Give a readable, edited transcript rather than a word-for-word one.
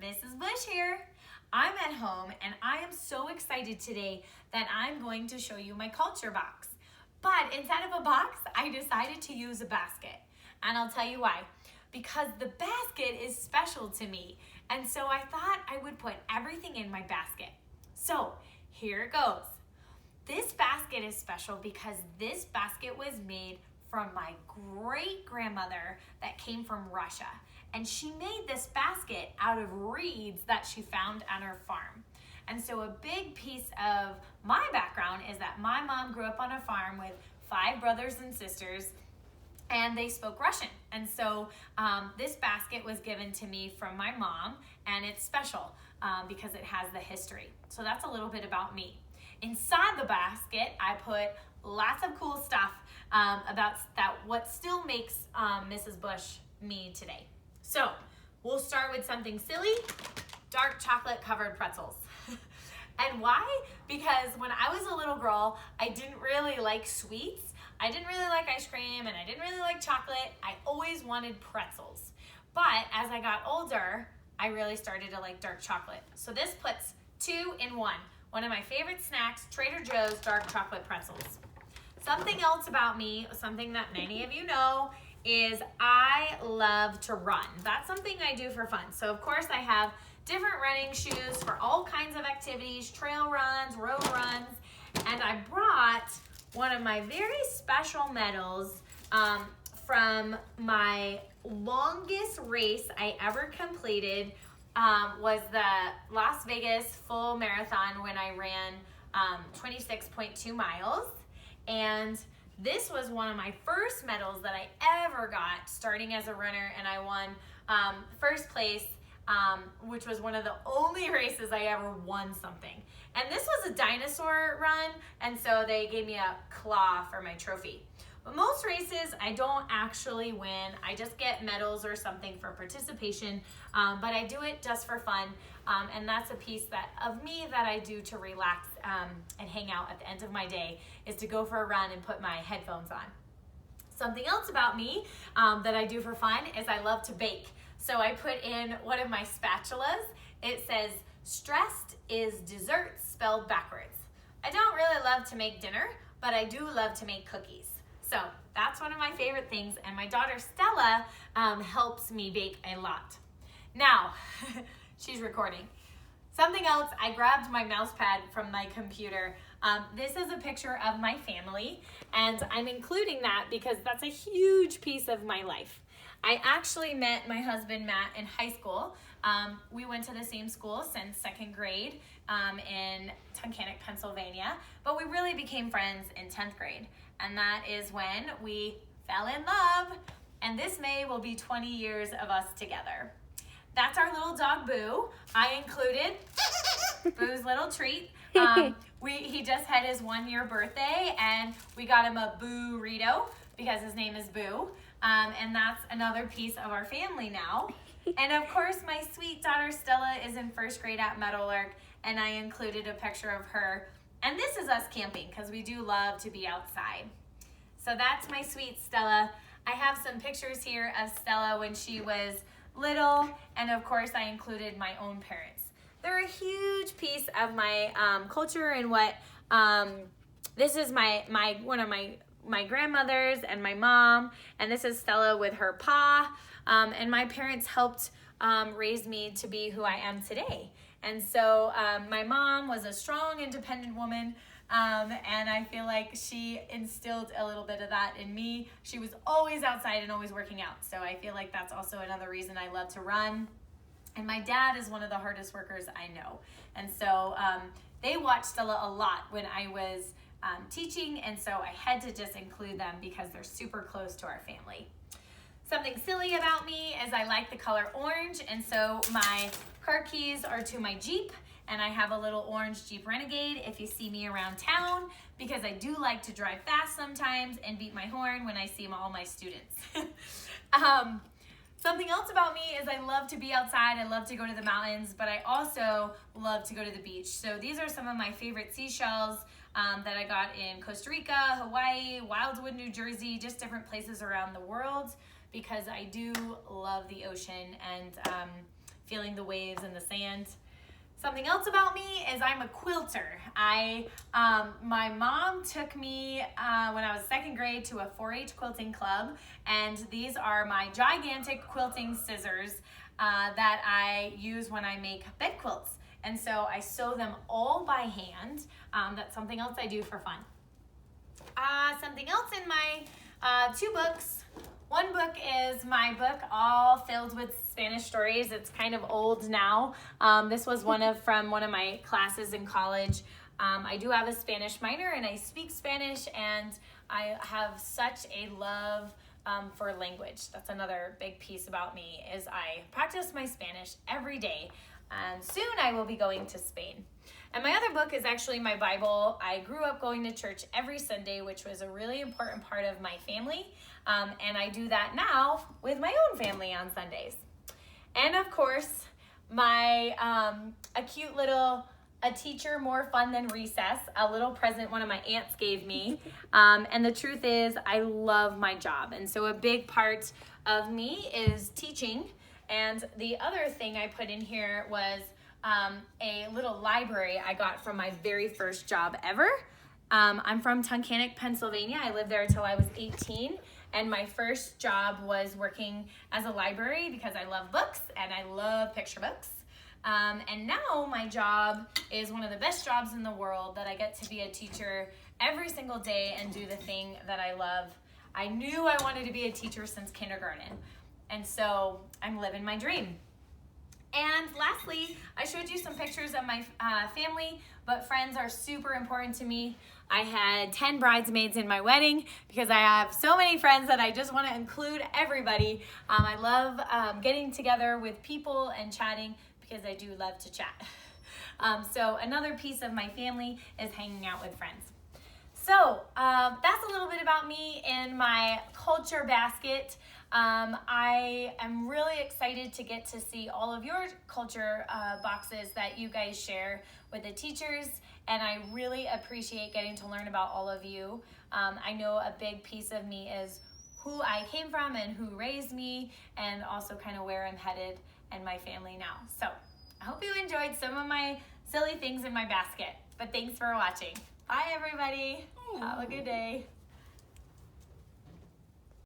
Mrs. Bush here. I'm at home and I am so excited today that I'm going to show you my culture box. But instead of a box, I decided to use a basket. And I'll tell you why. Because the basket is special to me. And so I thought I would put everything in my basket. So here it goes. This basket is special because this basket was made from my great-grandmother that came from Russia. And she made this basket out of reeds that she found on her farm. And so a big piece of my background is that my mom grew up on a farm with 5 brothers and sisters, and they spoke Russian. And so this basket was given to me from my mom, and it's special because it has the history. So that's a little bit about me. Inside the basket, I put lots of cool stuff about that what still makes Mrs. Bush me today. So we'll start with something silly, dark chocolate covered pretzels. And why? Because when I was a little girl, I didn't really like sweets. I didn't really like ice cream and I didn't really like chocolate. I always wanted pretzels. But as I got older, I really started to like dark chocolate. So this puts 2 in 1. One of my favorite snacks, Trader Joe's dark chocolate pretzels. Something else about me, something that many of you know, is I love to run. That's something I do for fun. So of course I have different running shoes for all kinds of activities, trail runs, road runs, and I brought one of my very special medals from my longest race I ever completed was the Las Vegas full marathon when I ran 26.2 miles. And this was one of my first medals that I ever got starting as a runner, and I won first place, which was one of the only races I ever won something. And this was a dinosaur run, and so they gave me a claw for my trophy. But most races, I don't actually win. I just get medals or something for participation, but I do it just for fun. And that's a piece of me that I do to relax and hang out at the end of my day, is to go for a run and put my headphones on. Something else about me that I do for fun is I love to bake. So I put in one of my spatulas. It says, "Stressed is dessert spelled backwards." I don't really love to make dinner, but I do love to make cookies. So that's one of my favorite things, and my daughter Stella helps me bake a lot. Now, she's recording. Something else, I grabbed my mouse pad from my computer. This is a picture of my family, and I'm including that because that's a huge piece of my life. I actually met my husband Matt in high school. We went to the same school since 2nd grade in Tunkhannock, Pennsylvania, but we really became friends in 10th grade. And that is when we fell in love. And this May will be 20 years of us together. That's our little dog, Boo. I included Boo's little treat. He just had his 1-year birthday, and we got him a Boo-rito because his name is Boo. And that's another piece of our family now. And of course, my sweet daughter Stella is in 1st grade at Meadowlark, and I included a picture of her. And this is us camping because we do love to be outside. So that's my sweet Stella. I have some pictures here of Stella when she was little, and of course I included my own parents. They're a huge piece of my culture and what this is one of my grandmothers and my mom, and this is Stella with her pa, and my parents helped raise me to be who I am today. And so my mom was a strong, independent woman, and I feel like she instilled a little bit of that in me. She was always outside and always working out, so I feel like that's also another reason I love to run. And my dad is one of the hardest workers I know, and so they watched Stella a lot when I was teaching, and so I had to just include them because they're super close to our family. Something silly about me is I like the color orange, and so my car keys are to my Jeep, and I have a little orange Jeep Renegade if you see me around town, because I do like to drive fast sometimes and beat my horn when I see all my students. Something else about me is I love to be outside, I love to go to the mountains, but I also love to go to the beach. So these are some of my favorite seashells that I got in Costa Rica, Hawaii, Wildwood, New Jersey, just different places around the world, because I do love the ocean and feeling the waves and the sand. Something else about me is I'm a quilter. My mom took me when I was second grade to a 4-H quilting club, and these are my gigantic quilting scissors that I use when I make bed quilts. And so I sew them all by hand. That's something else I do for fun. Something else in my 2 books. One book is my book all filled with Spanish stories. It's kind of old now. This was from one of my classes in college. I do have a Spanish minor and I speak Spanish, and I have such a love for language. That's another big piece about me is I practice my Spanish every day, and soon I will be going to Spain. And my other book is actually my Bible. I grew up going to church every Sunday, which was a really important part of my family. And I do that now with my own family on Sundays. And of course, a cute little A Teacher More Fun Than Recess, a little present one of my aunts gave me. And the truth is, I love my job. And so a big part of me is teaching. And the other thing I put in here was a little library I got from my very first job ever. I'm from Tunkhannock, Pennsylvania. I lived there until I was 18. And my first job was working as a library because I love books and I love picture books. And now my job is one of the best jobs in the world, that I get to be a teacher every single day and do the thing that I love. I knew I wanted to be a teacher since kindergarten. And so I'm living my dream. And lastly, I showed you some pictures of my family, but friends are super important to me. I had 10 bridesmaids in my wedding because I have so many friends that I just want to include everybody. I love getting together with people and chatting because I do love to chat. So another piece of my family is hanging out with friends. So that's a little bit about me in my culture basket. I am really excited to get to see all of your culture boxes that you guys share with the teachers, and I really appreciate getting to learn about all of you. I know a big piece of me is who I came from and who raised me, and also kind of where I'm headed and my family now. So I hope you enjoyed some of my silly things in my basket, but thanks for watching. Bye everybody. Have a good day.